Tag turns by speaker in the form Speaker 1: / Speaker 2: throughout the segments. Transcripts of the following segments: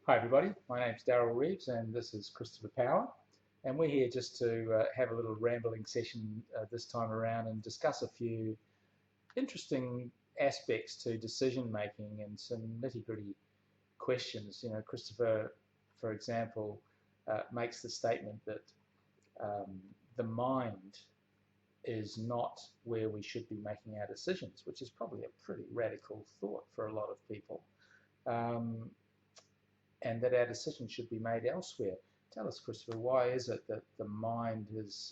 Speaker 1: Hi everybody, my name's Darryl Reeves and this is Christopher Power, and we're here just to have a little rambling session this time around and discuss a few interesting aspects to decision making and some nitty-gritty questions. You know, Christopher, for example, makes the statement that um, the mind is not where we should be making our decisions, which is probably a pretty radical thought for a lot of people. Um, and that our decisions should be made elsewhere. Tell us, Christopher, why is it that the mind has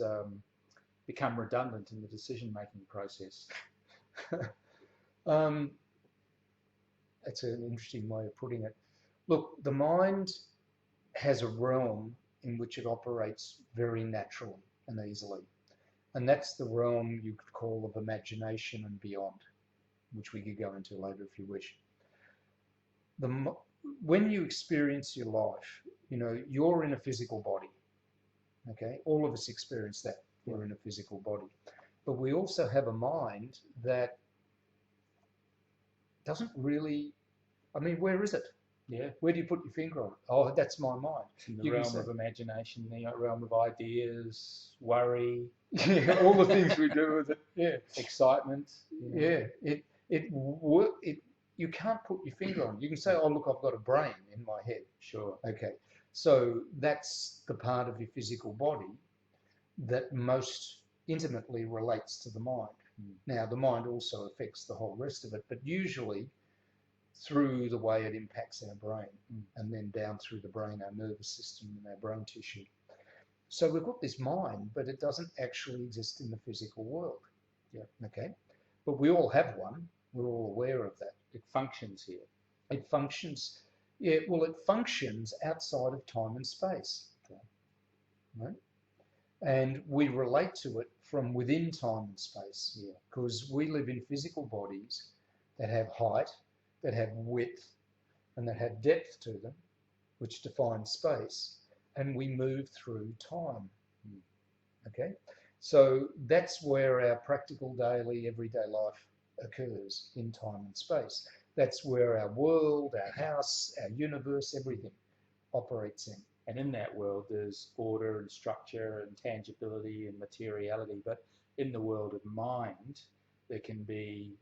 Speaker 1: become redundant in the decision-making process?
Speaker 2: Um, that's an interesting way of putting it. Look, the mind has a realm in which it operates very naturally and easily. And that's the realm you could call of imagination and beyond, which we could go into later if you wish. The, when you experience your life, you're in a physical body. Okay, all of us experience that. We're in a physical body. But we also have a mind that doesn't really, where is it?
Speaker 1: Yeah,
Speaker 2: Where do you put your finger on it? Oh, that's my mind.
Speaker 1: it's in the
Speaker 2: You can
Speaker 1: realm
Speaker 2: say,
Speaker 1: of imagination, the realm of ideas, worry,
Speaker 2: yeah, all the things we do with it. Yeah,
Speaker 1: excitement.
Speaker 2: yeah. You can't put your finger on it. You can say, oh, look, I've got a brain in my head.
Speaker 1: Sure.
Speaker 2: Okay, so that's the part of your physical body that most intimately relates to the mind. Now, the mind also affects the whole rest of it, but usually through the way it impacts our brain, and then down through the brain, our nervous system and our brain tissue. So we've got this mind, but it doesn't actually exist in the physical world.
Speaker 1: Yeah.
Speaker 2: Okay. But we all have one. We're all aware of that.
Speaker 1: It functions here.
Speaker 2: It functions. Yeah. Well, it functions outside of time and space.
Speaker 1: Okay.
Speaker 2: Right? And we relate to it from within time and space.
Speaker 1: Yeah.
Speaker 2: Because we live in physical bodies that have height, that have width, and that have depth to them, which define space, and we move through time. Okay, so that's where our practical daily everyday life occurs, in time and space. That's where our world, our house, our universe, everything operates in.
Speaker 1: And in that world, there's order and structure and tangibility and materiality. But in the world of mind, there can be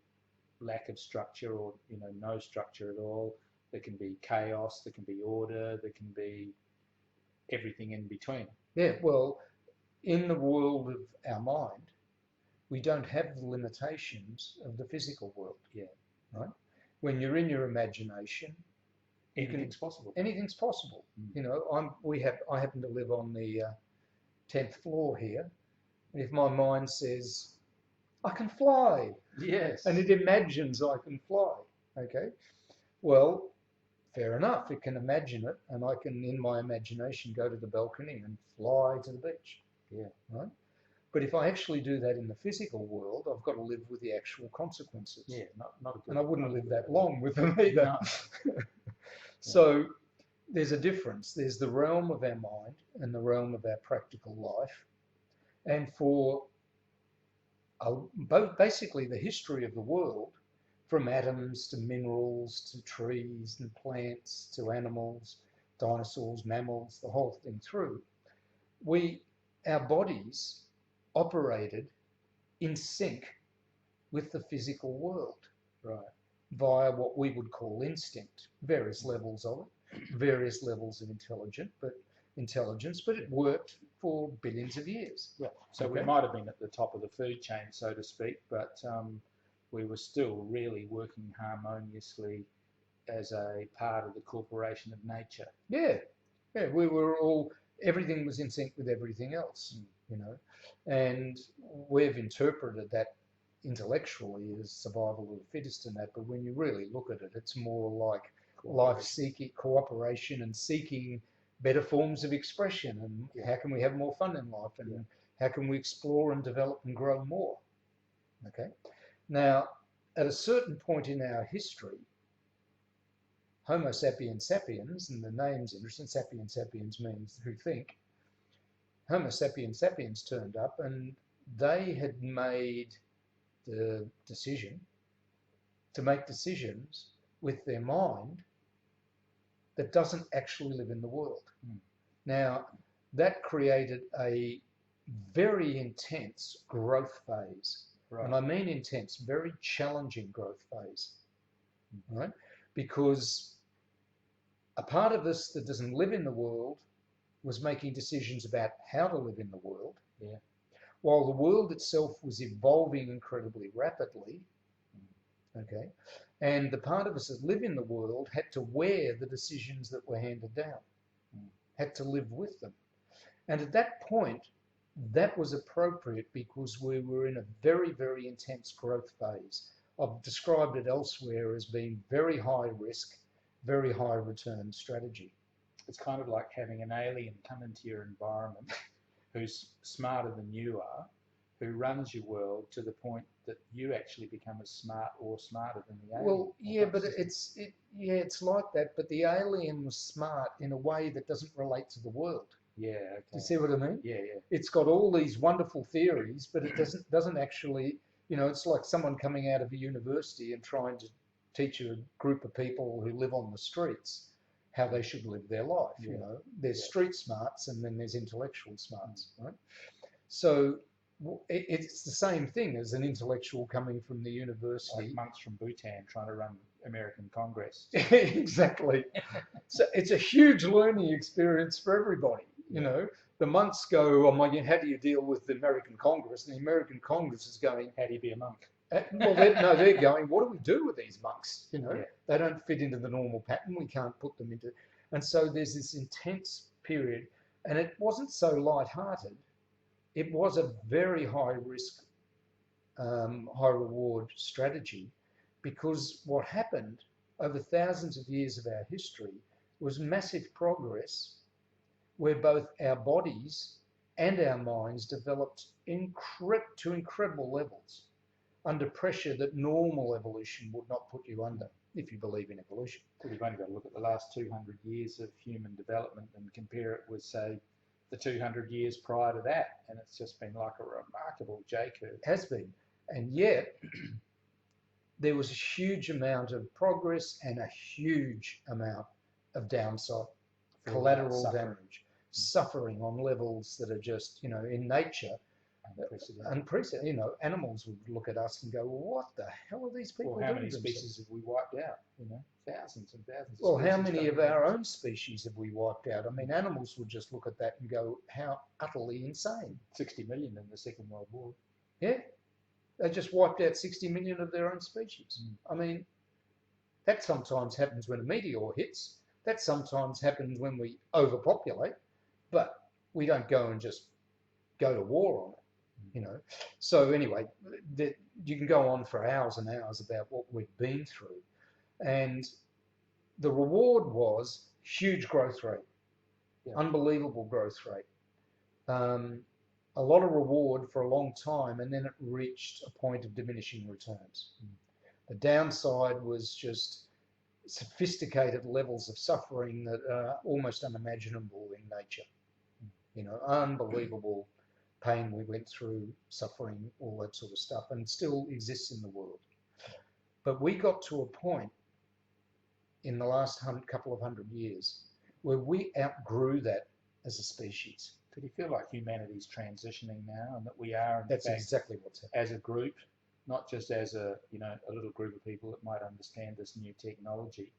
Speaker 1: lack of structure or no structure at all. There can be chaos, there can be order, there can be everything in between.
Speaker 2: Yeah, well, in the world of our mind, we don't have the limitations of the physical world.
Speaker 1: Yeah.
Speaker 2: Right? When you're in your imagination,
Speaker 1: anything's possible.
Speaker 2: Anything's possible. I happen to live on the 10th floor here, and if my mind says I can fly,
Speaker 1: yes,
Speaker 2: and it imagines I can fly, okay, well, fair enough, it can imagine it, and I can, in my imagination, go to the balcony and fly to the beach.
Speaker 1: Yeah.
Speaker 2: Right? But if I actually do that in the physical world, I've got to live with the actual consequences.
Speaker 1: Yeah, not a good.
Speaker 2: And I wouldn't live that long with them either.
Speaker 1: No.
Speaker 2: So there's a difference. There's the realm of our mind and the realm of our practical life. And for both, basically the history of the world, from atoms to minerals to trees and plants to animals, dinosaurs, mammals, the whole thing through, our bodies operated in sync with the physical world,
Speaker 1: right,
Speaker 2: via what we would call instinct, various levels of it, various levels of intelligence, but it worked for billions of years.
Speaker 1: Yeah. So we might have been at the top of the food chain, so to speak, but we were still really working harmoniously as a part of the corporation of nature.
Speaker 2: Yeah, yeah. We were all. Everything was in sync with everything else, and we've interpreted that intellectually as survival of the fittest and that, but when you really look at it, it's more like life seeking, cooperation, and seeking better forms of expression, and how can we have more fun in life, and how can we explore and develop and grow more. Okay, now at a certain point in our history, Homo sapiens sapiens, and the name's interesting, sapiens sapiens means who think, Homo sapiens sapiens turned up, and they had made the decision to make decisions with their mind that doesn't actually live in the world.
Speaker 1: Mm.
Speaker 2: Now, that created a very intense growth phase.
Speaker 1: Right.
Speaker 2: And I mean intense, very challenging growth phase, right? Because a part of us that doesn't live in the world was making decisions about how to live in the world,
Speaker 1: Yeah.
Speaker 2: while the world itself was evolving incredibly rapidly, okay? And the part of us that live in the world had to wear the decisions that were handed down, had to live with them. And at that point, that was appropriate because we were in a very, very intense growth phase. I've described it elsewhere as being very high risk, very high return strategy.
Speaker 1: It's kind of like having an alien come into your environment who's smarter than you are, who runs your world to the point that you actually become as smart or smarter than the alien.
Speaker 2: Well, yeah, but it's like that. But the alien was smart in a way that doesn't relate to the world.
Speaker 1: Yeah. Okay.
Speaker 2: Do you see what I mean?
Speaker 1: Yeah. Yeah.
Speaker 2: It's got all these wonderful theories, but it doesn't actually. It's like someone coming out of a university and trying to teach a group of people who live on the streets how they should live their life.
Speaker 1: Yeah.
Speaker 2: There's street smarts and then there's intellectual smarts, right? So it's the same thing as an intellectual coming from the university.
Speaker 1: Like monks from Bhutan trying to run American Congress.
Speaker 2: Exactly. So it's a huge learning experience for everybody. The monks go, "Oh my God, how do you deal with the American Congress?" And the American Congress is going,
Speaker 1: "How do you be a monk?"
Speaker 2: Well, they're going, "What do we do with these monks?
Speaker 1: Yeah.
Speaker 2: They don't fit into the normal pattern. We can't put them into." And so there's this intense period, and it wasn't so light-hearted. It was a very high risk, high reward strategy, because what happened over thousands of years of our history was massive progress where both our bodies and our minds developed to incredible levels under pressure that normal evolution would not put you under, if you believe in evolution.
Speaker 1: Well, you've only got to look at the last 200 years of human development and compare it with, say, the 200 years prior to that, and it's just been like a remarkable J-curve.
Speaker 2: It has been. And yet, there was a huge amount of progress and a huge amount of downside, collateral damage, suffering on levels that are just, in nature, unprecedented. Animals would look at us and go, "Well, what the hell are these people doing?"
Speaker 1: Well, how many species have we wiped out? Thousands and thousands.
Speaker 2: Well, how many of our own species have we wiped out? I mean, animals would just look at that and go, "How utterly insane."
Speaker 1: 60 million in the Second World War.
Speaker 2: Yeah. They just wiped out 60 million of their own species. I mean, that sometimes happens when a meteor hits. That sometimes happens when we overpopulate, but we don't go and just go to war on it. So anyway, you can go on for hours and hours about what we've been through, and the reward was huge growth rate, unbelievable growth rate, a lot of reward for a long time, and then it reached a point of diminishing returns. The downside was just sophisticated levels of suffering that are almost unimaginable in nature. Unbelievable pain we went through, suffering, all that sort of stuff, and still exists in the world. But we got to a point in the last couple of hundred years where we outgrew that as a species.
Speaker 1: Do you feel like humanity's transitioning now, and that we are, in
Speaker 2: That's
Speaker 1: fact,
Speaker 2: exactly what's happening,
Speaker 1: as a group, not just as a little group of people that might understand this new technology,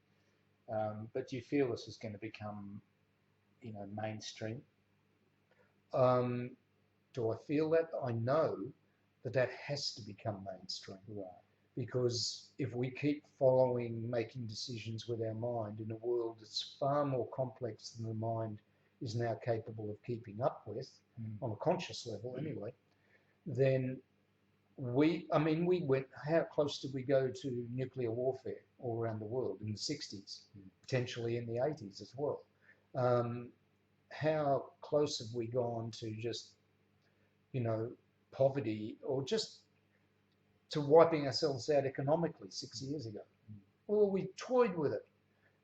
Speaker 1: but do you feel this is going to become, mainstream?
Speaker 2: Do I feel that? I know that has to become mainstream.
Speaker 1: Right.
Speaker 2: Because if we keep making decisions with our mind in a world that's far more complex than the mind is now capable of keeping up with, on a conscious level anyway, then how close did we go to nuclear warfare all around the world in the 60s, potentially in the 80s as well? How close have we gone to just, poverty, or just to wiping ourselves out economically 6 years ago? Well, we toyed with it,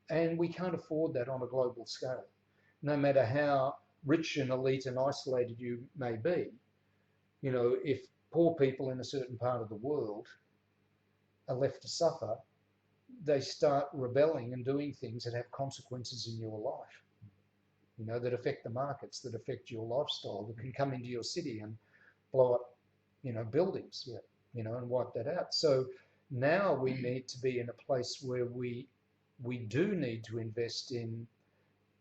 Speaker 2: and we can't afford that on a global scale. No matter how rich and elite and isolated you may be, if poor people in a certain part of the world are left to suffer, they start rebelling and doing things that have consequences in your life, that affect the markets, that affect your lifestyle, that can come into your city and blow up, buildings, and wipe that out. So now we need to be in a place where we do need to invest in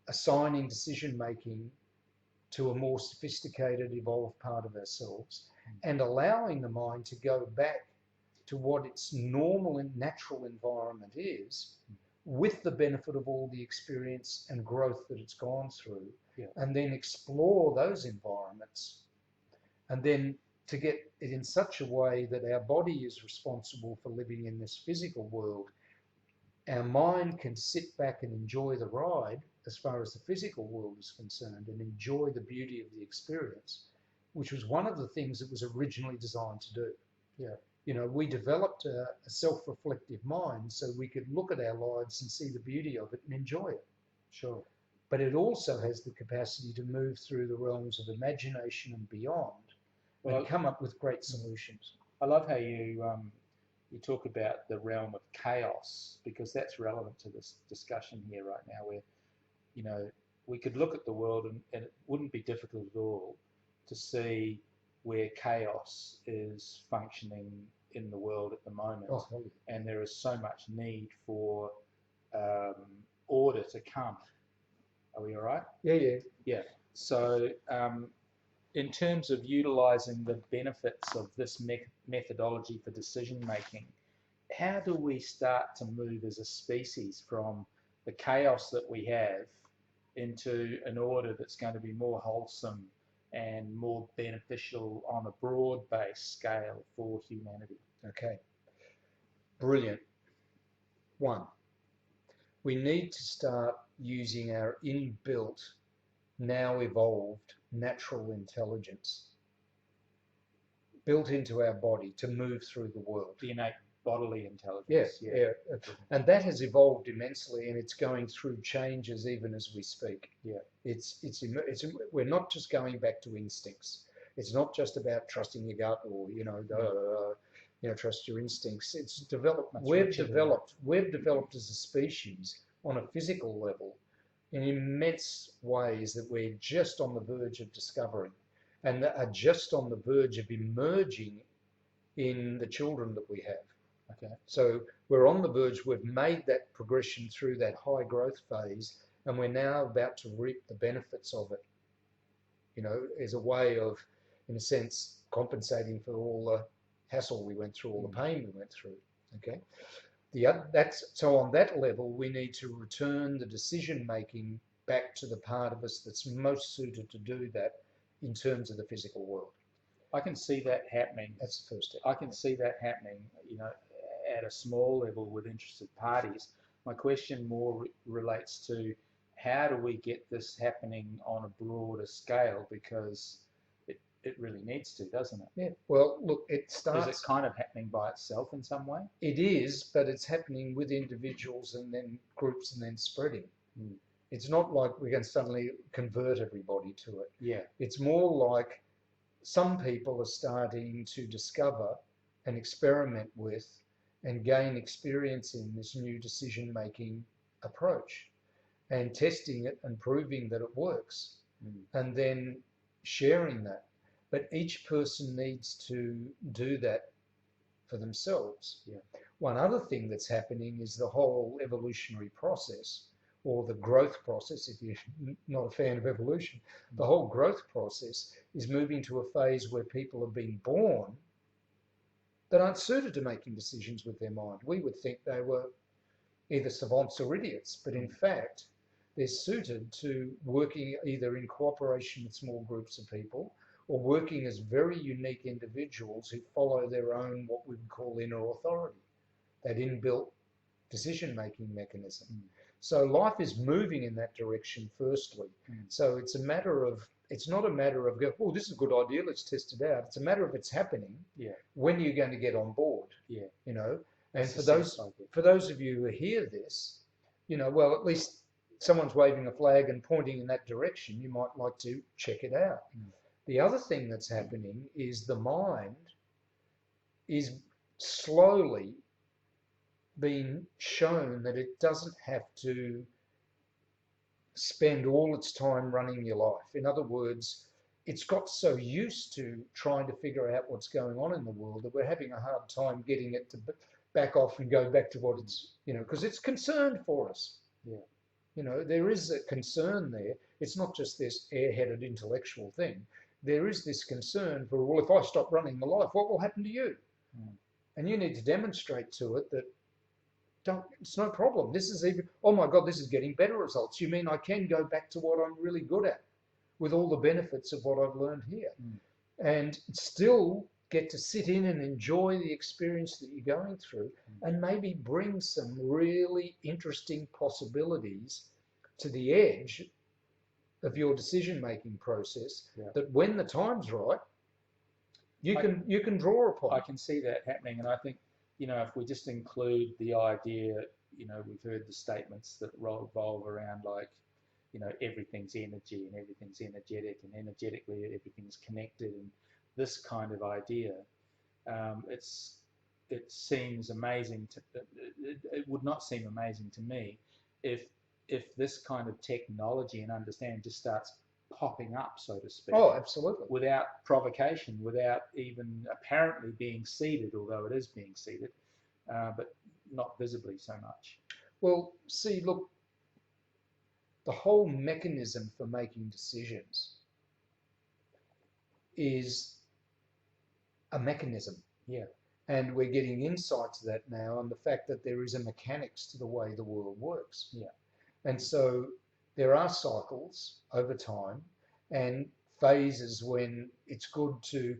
Speaker 2: assigning decision making to a more sophisticated, evolved part of ourselves, and allowing the mind to go back to what its normal and natural environment is, with the benefit of all the experience and growth that it's gone through, and then explore those environments, and then to get it in such a way that our body is responsible for living in this physical world. Our mind can sit back and enjoy the ride as far as the physical world is concerned, and enjoy the beauty of the experience, which was one of the things it was originally designed to do. We developed a self-reflective mind so we could look at our lives and see the beauty of it and enjoy it.
Speaker 1: Sure.
Speaker 2: But it also has the capacity to move through the realms of imagination and beyond, and come up with great solutions.
Speaker 1: I love how you talk about the realm of chaos, because that's relevant to this discussion here right now, where we could look at the world and it wouldn't be difficult at all to see where chaos is functioning in the world at the moment. And there is so much need for order to come. Are we all right? Yeah. So in terms of utilising the benefits of this methodology for decision making, how do we start to move as a species from the chaos that we have into an order that's going to be more wholesome and more beneficial on a broad-based scale for humanity?
Speaker 2: Okay, brilliant. One, we need to start using our inbuilt, now evolved natural intelligence built into our body to move through the world.
Speaker 1: The innate bodily intelligence.
Speaker 2: Yeah. And that has evolved immensely, and it's going through changes even as we speak. We're not just going back to instincts. It's not just about trusting your gut or trust your instincts. It's developed. We've developed as a species on a physical level in immense ways that we're just on the verge of discovering, and that are just on the verge of emerging in the children that we have. Okay, so we're on the verge. We've made that progression through that high growth phase, and we're now about to reap the benefits of it. As a way of, in a sense, compensating for all the hassle we went through, all the pain we went through. Okay, so on that level, we need to return the decision making back to the part of us that's most suited to do that in terms of the physical world.
Speaker 1: I can see that happening.
Speaker 2: That's the first step.
Speaker 1: I can see that happening, at a small level with interested parties. My question more relates to how do we get this happening on a broader scale, because it really needs to, doesn't it?
Speaker 2: Yeah. Well, look, is
Speaker 1: it kind of happening by itself in some way?
Speaker 2: It is, but it's happening with individuals and then groups and then spreading. It's not like we can suddenly convert everybody to it.
Speaker 1: Yeah.
Speaker 2: It's more like some people are starting to discover and experiment with and gain experience in this new decision-making approach, and testing it and proving that it works, and then sharing that. But each person needs to do that for themselves.
Speaker 1: Yeah.
Speaker 2: One other thing that's happening is the whole evolutionary process, or the growth process, if you're not a fan of evolution. The whole growth process is moving to a phase where people are being born that aren't suited to making decisions with their mind. We would think they were either savants or idiots, but in fact, they're suited to working either in cooperation with small groups of people, or working as very unique individuals who follow their own, what we would call inner authority, that inbuilt decision-making mechanism. So life is moving in that direction firstly. So it's not a matter of, oh, this is a good idea, let's test it out. It's a matter of it's happening. When you're going to get on board. And for those of you who hear this, well, at least someone's waving a flag and pointing in that direction, you might like to check it out. The other thing that's happening is the mind is slowly been shown that it doesn't have to spend all its time running your life. In other words, it's got so used to trying to figure out what's going on in the world that we're having a hard time getting it to back off and go back to what it's, because it's concerned for us.
Speaker 1: Yeah.
Speaker 2: There is a concern there. It's not just this airheaded intellectual thing. There is this concern for, well, if I stop running the life, what will happen to you?
Speaker 1: Mm.
Speaker 2: And you need to demonstrate to it that it's no problem. This is even, oh my God, this is getting better results. You mean I can go back to what I'm really good at with all the benefits of what I've learned here and still get to sit in and enjoy the experience that you're going through and maybe bring some really interesting possibilities to the edge of your decision-making process that when the time's right, you can draw upon.
Speaker 1: I can see that happening, and I think, if we just include the idea, we've heard the statements that revolve around like, everything's energy and everything's energetic and energetically everything's connected, and this kind of idea, it seems amazing it would not seem amazing to me if this kind of technology and understanding just starts popping up, so to speak.
Speaker 2: Oh, absolutely.
Speaker 1: Without provocation, without even apparently being seeded, although it is being seeded, but not visibly so much.
Speaker 2: Well, see, look, the whole mechanism for making decisions is a mechanism.
Speaker 1: Yeah.
Speaker 2: And we're getting insight to that now, and the fact that there is a mechanics to the way the world works.
Speaker 1: Yeah.
Speaker 2: And so there are cycles over time and phases when it's good to,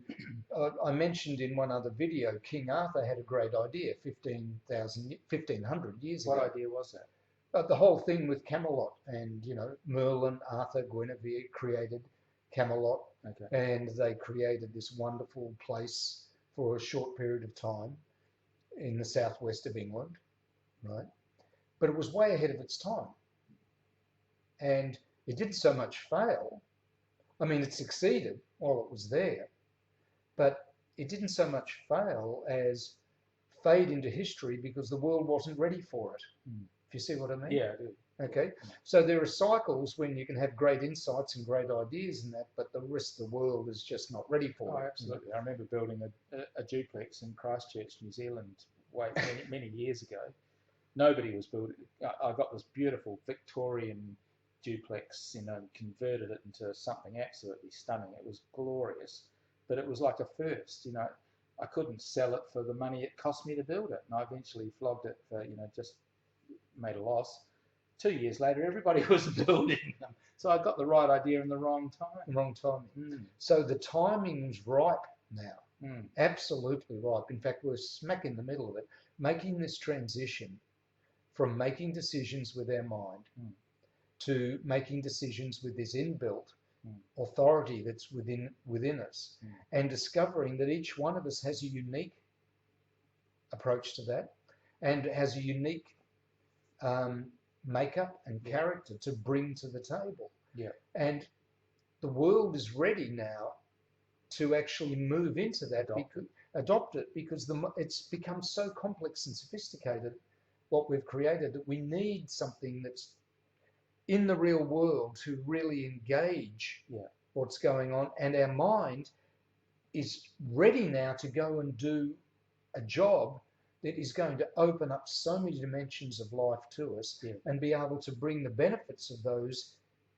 Speaker 2: I mentioned in one other video, King Arthur had a great idea 1500 years ago.
Speaker 1: What idea was that?
Speaker 2: The whole thing with Camelot and, Merlin, Arthur, Guinevere created Camelot.
Speaker 1: Okay.
Speaker 2: And they created this wonderful place for a short period of time in the southwest of England, right? But it was way ahead of its time. And it didn't so much fail. I mean, it succeeded while it was there, but it didn't so much fail as fade into history because the world wasn't ready for it. If you see what I mean?
Speaker 1: Yeah, I do.
Speaker 2: Okay, so there are cycles when you can have great insights and great ideas in that, but the rest of the world is just not ready for it.
Speaker 1: Absolutely. I remember building a duplex in Christchurch, New Zealand, many years ago. Nobody was building. I got this beautiful Victorian duplex, converted it into something absolutely stunning. It was glorious, but it was like a first. I couldn't sell it for the money it cost me to build it, and I eventually flogged it for, just made a loss. 2 years later, everybody was building them. So I got the right idea in the wrong time.
Speaker 2: Wrong timing. So the timing's ripe now. Absolutely ripe. In fact, we're smack in the middle of it, making this transition from making decisions with our mind to making decisions with this inbuilt authority that's within us, and discovering that each one of us has a unique approach to that and has a unique makeup and character to bring to the table.
Speaker 1: Yeah.
Speaker 2: And the world is ready now to actually move into that, adopt it, because it's become so complex and sophisticated, what we've created, that we need something that's in the real world to really engage what's going on. And our mind is ready now to go and do a job that is going to open up so many dimensions of life to us and be able to bring the benefits of those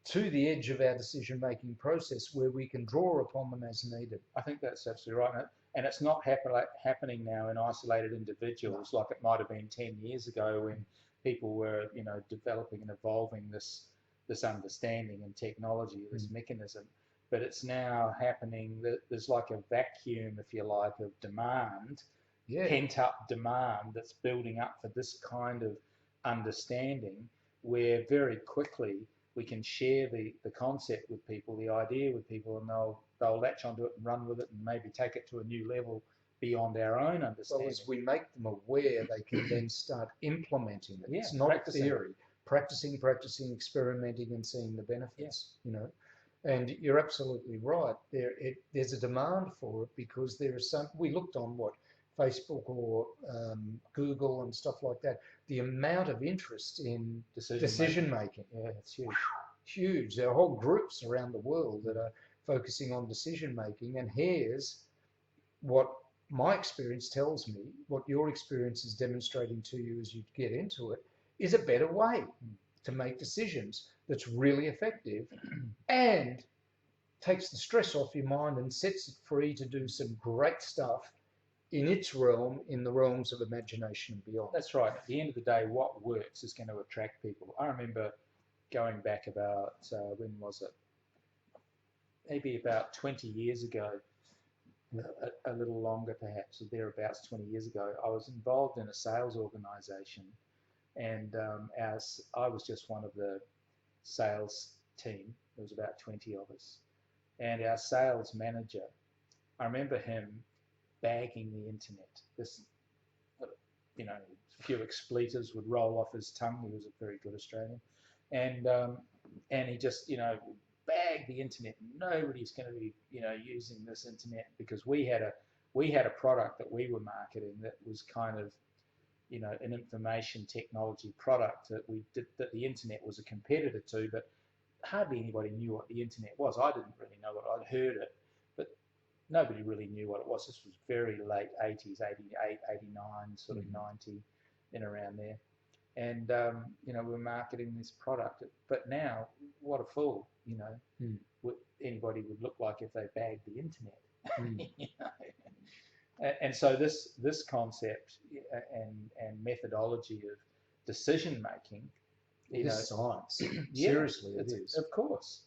Speaker 2: to the edge of our decision-making process where we can draw upon them as needed.
Speaker 1: I think that's absolutely right. And it's not happening now in isolated individuals like it might have been 10 years ago when people were, developing and evolving this understanding and technology, this mechanism. But it's now happening, there's like a vacuum, if you like, of demand, pent-up demand that's building up for this kind of understanding, where very quickly we can share the concept with people, the idea with people, and they'll latch onto it and run with it and maybe take it to a new level beyond our own understanding.
Speaker 2: Well, as we make them aware, they can then start implementing it. It's not a theory. Practicing, experimenting, and seeing the benefits. And you're absolutely right. There's a demand for it because there is we looked on Facebook or Google and stuff like that, the amount of interest in decision making.
Speaker 1: Yeah, it's huge.
Speaker 2: Huge. There are whole groups around the world that are focusing on decision making. And here's what my experience tells me, what your experience is demonstrating to you as you get into it, is a better way to make decisions that's really effective and takes the stress off your mind and sets it free to do some great stuff in its realm, in the realms of imagination and beyond.
Speaker 1: That's right. At the end of the day, what works is going to attract people. I remember going back about, when was it? Maybe about 20 years ago, a little longer perhaps, or thereabouts 20 years ago, I was involved in a sales organization, and I was just one of the sales team. There was about 20 of us. And our sales manager, I remember him bagging the internet. This, a few expletives would roll off his tongue. He was a very good Australian. And he just, bag the internet. Nobody's going to be, using this internet, because we had a product that we were marketing that was kind of, an information technology product that the internet was a competitor to, but hardly anybody knew what the internet was. I didn't really know what I'd heard it, but nobody really knew what it was. This was very late 80s, 88, 89, sort of 90, in around there. And, we're marketing this product. But now, what a fool, anybody would look like if they bagged the internet. And so this concept and methodology of decision making,
Speaker 2: This science, seriously, it is.
Speaker 1: Of course,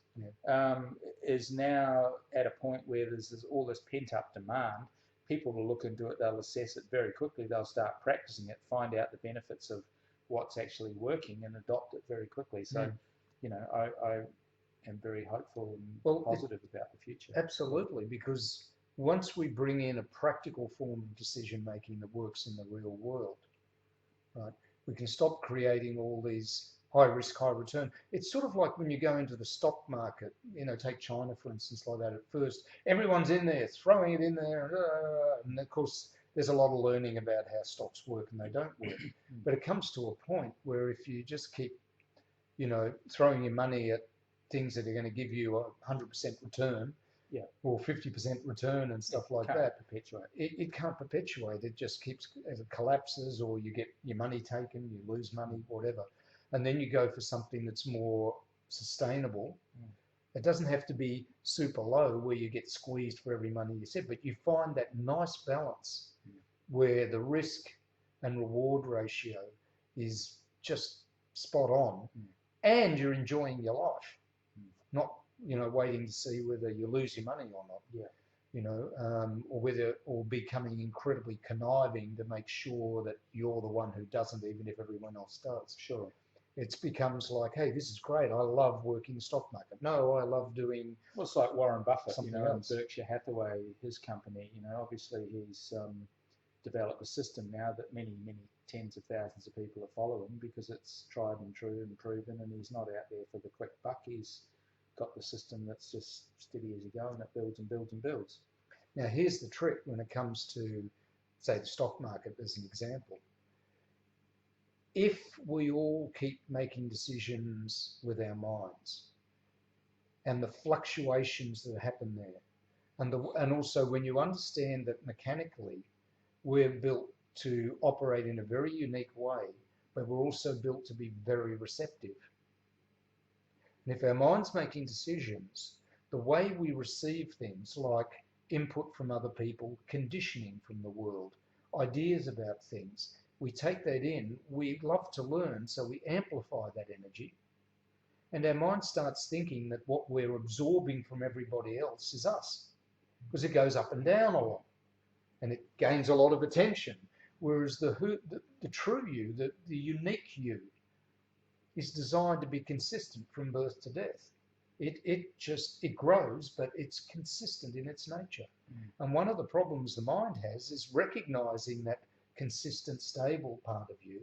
Speaker 2: Yeah.
Speaker 1: is now at a point where there's all this pent-up demand. People will look into it, they'll assess it very quickly, they'll start practicing it, find out the benefits of what's actually working and adopt it very quickly. So, I am very hopeful and positive about the future.
Speaker 2: Absolutely, because once we bring in a practical form of decision making that works in the real world, right, we can stop creating all these high risk, high return. It's sort of like when you go into the stock market, take China, for instance, like that. At first, everyone's in there, throwing it in there. And of course, there's a lot of learning about how stocks work and they don't work. But it comes to a point where if you just keep, throwing your money at things that are going to give you a 100% return, or 50% return and stuff like that, it can't perpetuate. It just keeps, as it collapses, or you get your money taken, you lose money, whatever. And then you go for something that's more sustainable. It doesn't have to be super low where you get squeezed for every money you set, but you find that nice balance where the risk and reward ratio is just spot on, and you're enjoying your life, not waiting to see whether you lose your money or not. Or becoming incredibly conniving to make sure that you're the one who doesn't, even if everyone else does.
Speaker 1: Sure.
Speaker 2: It becomes like, hey, this is great. I love working the stock market. No, I love doing.
Speaker 1: Well, it's like Warren Buffett,
Speaker 2: something
Speaker 1: and
Speaker 2: else.
Speaker 1: Berkshire Hathaway, his company. Obviously he's developed a system now that many, many tens of thousands of people are following, because it's tried and true and proven, and he's not out there for the quick buck. He's got the system that's just steady as you go, and it builds and builds and builds.
Speaker 2: Now, here's the trick when it comes to, say, the stock market as an example. If we all keep making decisions with our minds, and the fluctuations that happen there, and also when you understand that mechanically we're built to operate in a very unique way, but we're also built to be very receptive. And if our mind's making decisions, the way we receive things like input from other people, conditioning from the world, ideas about things, we take that in, we love to learn, so we amplify that energy. And our mind starts thinking that what we're absorbing from everybody else is us, because it goes up and down a lot, and it gains a lot of attention. Whereas the true you, the unique you, is designed to be consistent from birth to death. It grows, but it's consistent in its nature. And one of the problems the mind has is recognizing that consistent, stable part of you,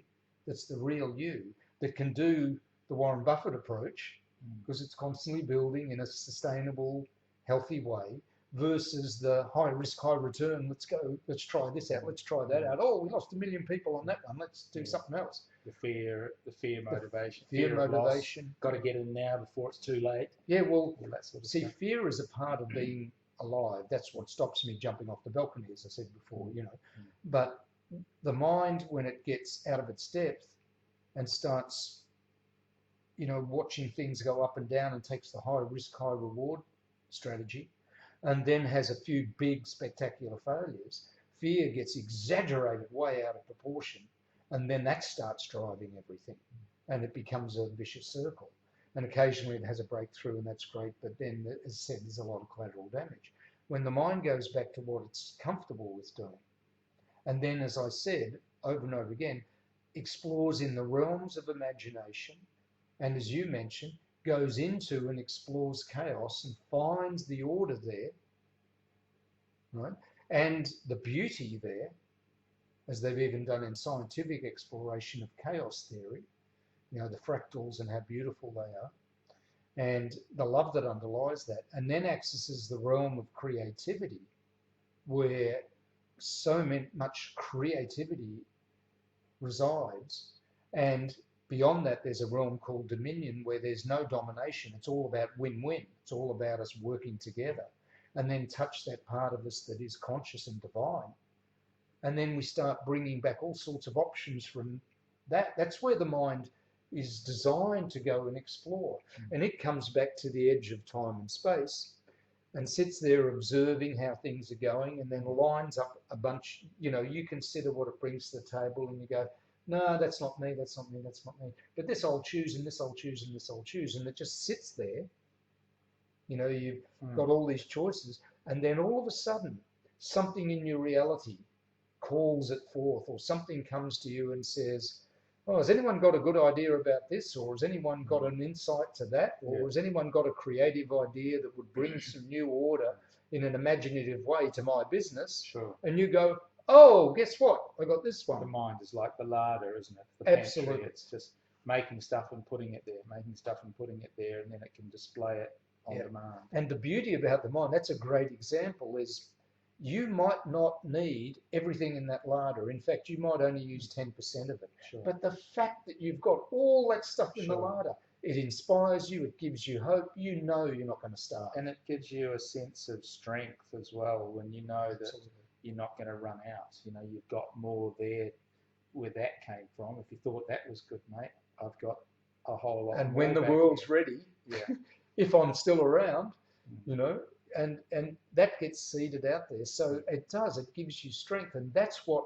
Speaker 2: that's the real you, that can do the Warren Buffett approach, because it's constantly building in a sustainable, healthy way, versus the high risk, high return. Let's try this out, let's try that out. Oh, we lost 1 million people on that one. Let's do something else.
Speaker 1: The fear motivation,
Speaker 2: Fear
Speaker 1: of loss.
Speaker 2: motivation.
Speaker 1: Got to get in now before it's too late.
Speaker 2: Yeah, well,
Speaker 1: All that sort of
Speaker 2: see,
Speaker 1: stuff.
Speaker 2: fear is a part of being alive. That's what stops me jumping off the balcony, as I said before, But the mind, when it gets out of its depth and starts, watching things go up and down and takes the high risk, high reward strategy, and then has a few big spectacular failures, fear gets exaggerated way out of proportion, and then that starts driving everything, and it becomes a vicious circle. And occasionally it has a breakthrough, and that's great, but then, as I said, there's a lot of collateral damage. When the mind goes back to what it's comfortable with doing, and then, as I said, over and over again, explores in the realms of imagination, and as you mentioned, goes into and explores chaos and finds the order there, right? And the beauty there, as they've even done in scientific exploration of chaos theory, the fractals and how beautiful they are, and the love that underlies that, and then accesses the realm of creativity, where so much creativity resides, and beyond that there's a realm called dominion, where there's no domination. It's all about win-win. It's all about us working together, and then touch that part of us that is conscious and divine, and then we start bringing back all sorts of options from that. That's where the mind is designed to go and explore. And it comes back to the edge of time and space and sits there observing how things are going, and then lines up a bunch. You consider what it brings to the table, and you go, no, that's not me, that's not me, that's not me. But this I'll choose, and this I'll choose, and this I'll choose. And it just sits there. You've got all these choices, and then all of a sudden, something in your reality calls it forth, or something comes to you and says, oh, has anyone got a good idea about this? Or has anyone got an insight to that? Or has anyone got a creative idea that would bring some new order in an imaginative way to my business?
Speaker 1: Sure.
Speaker 2: And you go, oh, guess what? I got this one.
Speaker 1: The mind is like the larder, isn't it? The
Speaker 2: Absolutely.
Speaker 1: pantry. It's just making stuff and putting it there, and then it can display it on demand.
Speaker 2: And the beauty about the mind, that's a great example, is you might not need everything in that larder. In fact, you might only use 10% of it.
Speaker 1: Sure.
Speaker 2: But the fact that you've got all that stuff in the larder, it inspires you, it gives you hope. You're not going to starve.
Speaker 1: And it gives you a sense of strength as well, when you know that you're not going to run out. You've got more there where that came from. If you thought that was good, mate, I've got a whole lot more.
Speaker 2: And when the world's ready, if I'm still around, and that gets seeded out there. So it gives you strength, and that's what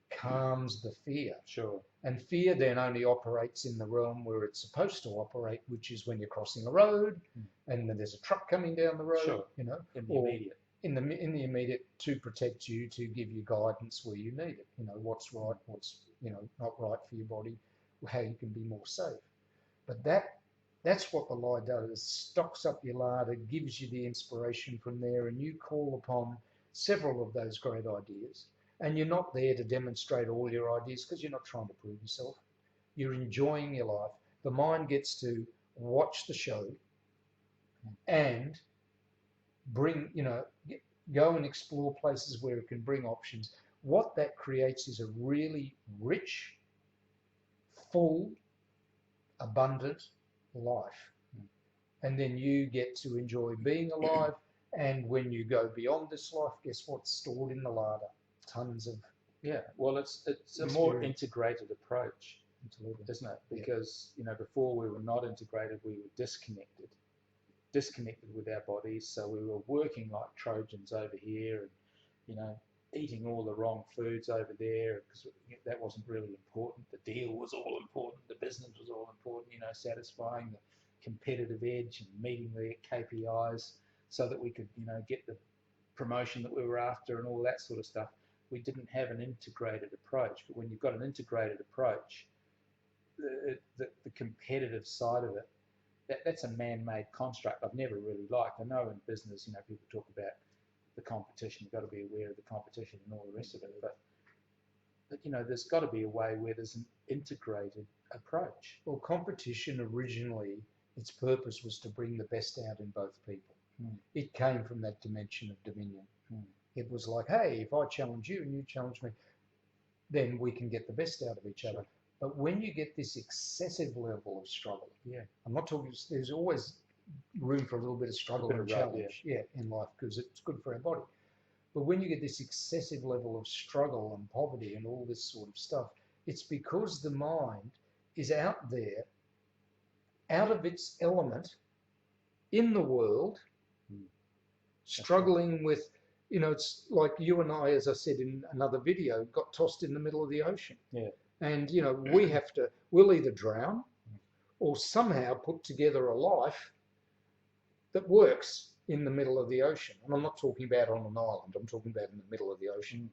Speaker 2: calms the fear.
Speaker 1: Sure.
Speaker 2: And fear then only operates in the realm where it's supposed to operate, which is when you're crossing a road and then there's a truck coming down the road,
Speaker 1: in the immediate.
Speaker 2: In the immediate, to protect you, to give you guidance where you need it. What's right, what's not right for your body, how you can be more safe. But that's what the lie does. Stocks up your larder, gives you the inspiration from there, and you call upon several of those great ideas. And you're not there to demonstrate all your ideas, because you're not trying to prove yourself. You're enjoying your life. The mind gets to watch the show and go and explore places where it can bring options. What that creates is a really rich, full, abundant life. And then you get to enjoy being alive. And when you go beyond this life, guess what's stored in the larder? Tons of
Speaker 1: well, it's a more integrated approach, isn't it? Because before we were not integrated, we were disconnected with our bodies. So we were working like Trojans over here, and eating all the wrong foods over there, because that wasn't really important. The deal was all important, the business was all important, satisfying the competitive edge and meeting the KPIs so that we could get the promotion that we were after and all that sort of stuff. We didn't have an integrated approach. But when you've got an integrated approach, the competitive side of it, that's a man-made construct I've never really liked. I know in business, people talk about the competition. You've got to be aware of the competition and all the rest of it. But there's got to be a way where there's an integrated approach.
Speaker 2: Well, competition originally, its purpose was to bring the best out in both people. It came from that dimension of dominion.
Speaker 1: Mm.
Speaker 2: It was like, hey, if I challenge you and you challenge me, then we can get the best out of each other. But when you get this excessive level of struggle, I'm not talking, there's always room for a little bit of struggle and challenge, in life, because it's good for our body. But when you get this excessive level of struggle and poverty and all this sort of stuff, it's because the mind is out there, out of its element, in the world, struggling with, it's like you and I, as I said in another video, got tossed in the middle of the ocean.
Speaker 1: Yeah.
Speaker 2: And, we'll either drown or somehow put together a life that works in the middle of the ocean. And I'm not talking about on an island, I'm talking about in the middle of the ocean,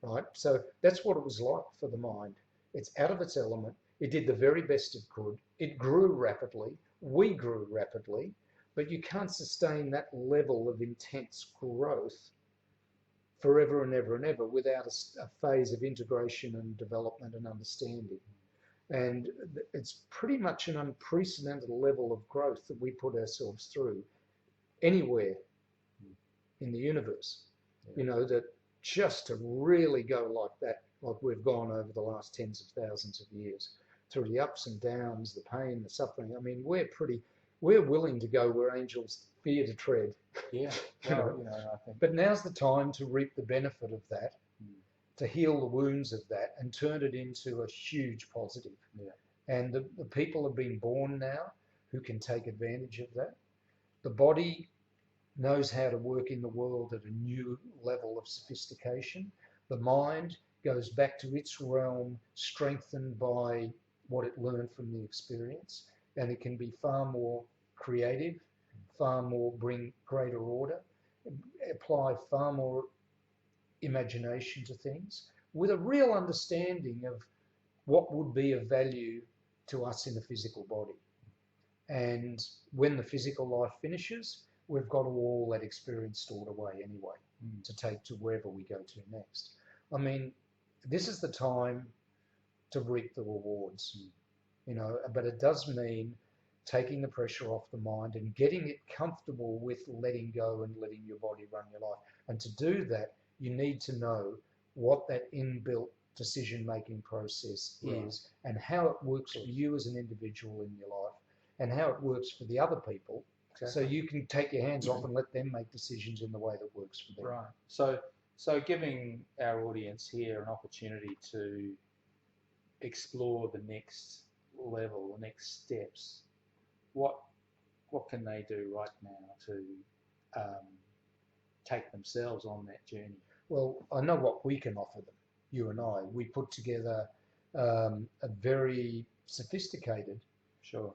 Speaker 2: right? So that's what it was like for the mind. It's out of its element. It did the very best it could. It grew rapidly. We grew rapidly. But you can't sustain that level of intense growth forever and ever and ever without a phase of integration and development and understanding. And it's pretty much an unprecedented level of growth that we put ourselves through anywhere in the universe. That just to really go like that, like we've gone over the last tens of thousands of years, through the ups and downs, the pain, the suffering. I mean, we're willing to go where angels fear to tread.
Speaker 1: Yeah.
Speaker 2: I think. But now's the time to reap the benefit of that, to heal the wounds of that, and turn it into a huge positive.
Speaker 1: Yeah.
Speaker 2: And the people have been born now who can take advantage of that. The body knows how to work in the world at a new level of sophistication. The mind goes back to its realm, strengthened by what it learned from the experience, and it can be far more creative, far more bring greater order, apply far more imagination to things, with a real understanding of what would be of value to us in the physical body. And when the physical life finishes, we've got all that experience stored away anyway, to take to wherever we go to next. I mean, this is the time to reap the rewards, but it does mean taking the pressure off the mind and getting it comfortable with letting go and letting your body run your life. And to do that, you need to know what that inbuilt decision-making process is, and how it works for you as an individual in your life, and how it works for the other people. Exactly. So you can take your hands off and let them make decisions in the way that works for them.
Speaker 1: Right. So giving our audience here an opportunity to explore the next level, the next steps, what can they do right now to take themselves on that journey?
Speaker 2: Well, I know what we can offer them, you and I. We put together a very sophisticated,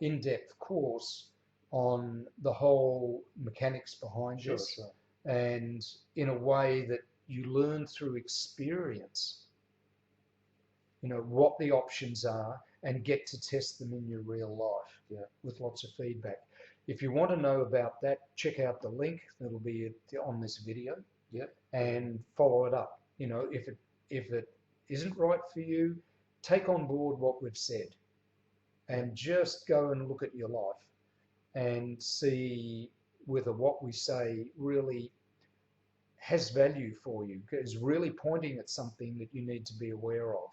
Speaker 2: in-depth course on the whole mechanics behind this, and in a way that you learn through experience, what the options are, and get to test them in your real life with lots of feedback. If you want to know about that, check out the link that'll be on this video, and follow it up. If it isn't right for you, take on board what we've said, and just go and look at your life and see whether what we say really has value for you, is really pointing at something that you need to be aware of.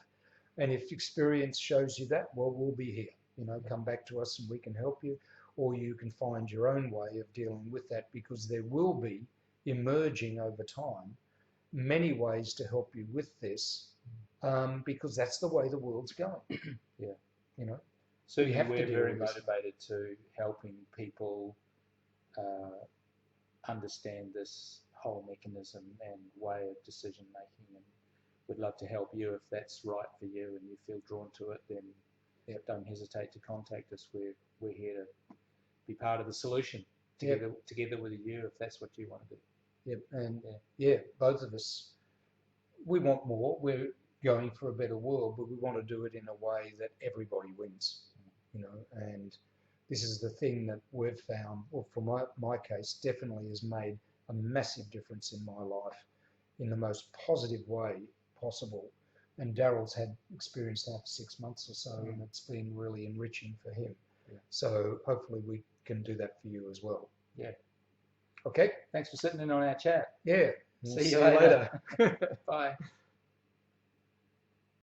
Speaker 2: And if experience shows you that, well, we'll be here. Come back to us and we can help you, or you can find your own way of dealing with that, because there will be, emerging over time, many ways to help you with this, because that's the way the world's going.
Speaker 1: Certainly we're very motivated to helping people understand this whole mechanism and way of decision making, and we'd love to help you if that's right for you and you feel drawn to it. Then don't hesitate to contact us. We're here to be part of the solution together with you, if that's what you want to do.
Speaker 2: And both of us, we want more. We're going for a better world, but we want to do it in a way that everybody wins. And this is the thing that we've found, or for my case, definitely has made a massive difference in my life in the most positive way possible. And Darryl's had experience now for 6 months or so, and it's been really enriching for him. So hopefully we can do that for you as well. Okay.
Speaker 1: Thanks for sitting in on our chat.
Speaker 2: Yeah.
Speaker 1: See you later. Bye.